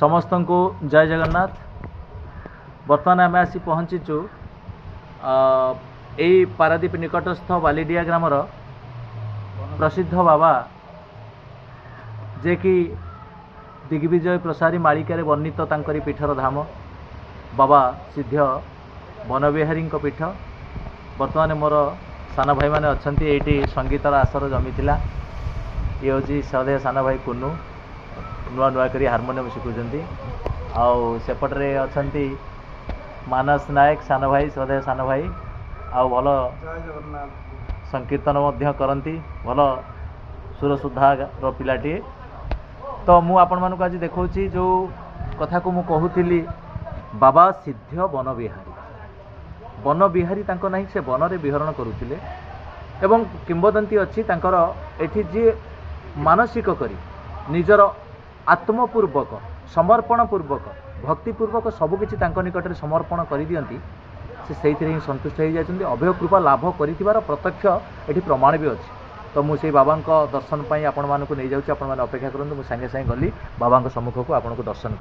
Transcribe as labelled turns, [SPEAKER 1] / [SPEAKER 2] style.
[SPEAKER 1] समस्त को जय जगन्नाथ। बर्तमान आम आसी पहुँचीचु यही पारादीप निकटस्थ बालीडिया ग्रामर प्रसिद्ध बाबा जे कि दिग्विजय प्रसारी मालिकार वर्णित तांकरी पीठर धाम बाबा सिद्ध बनबिहारी पीठ। बर्तमान मोर सान भाई मैंने अच्छा ये संगीतर आसर जमी थिला। ये हूँ सदे सान भाई कुनु नुआ नुआ करी हारमोनियम शिखुंट आउपटे अच्छा मानस नायक सान भाई सदे सान भाई आउ भल संकीर्तन करती भल सुर सुधार पिलाटी। तो मु आपण मानक आज देखा जो कथा को मु कहूली बाबा सिद्ध वन बिहारी ना से वन में विहरण करुले एवं किंबदंती अच्छी एठी जी मानसिक करी निजर आत्मपूर्वक समर्पण पूर्वक भक्तिपूर्वक सबकिछि निकट में समर्पण कर दियंती से ही संतुष्ट हो जाती। अभय कृपा लाभ कर प्रत्यक्ष ये प्रमाण भी अच्छी। तो मुझे बाबा दर्शन पर आपण मानक नहीं जाऊँ, आपण मैंने अपेक्षा करूँ। मुझे सागे सागे गली बाबा सम्मुख को आपको दर्शन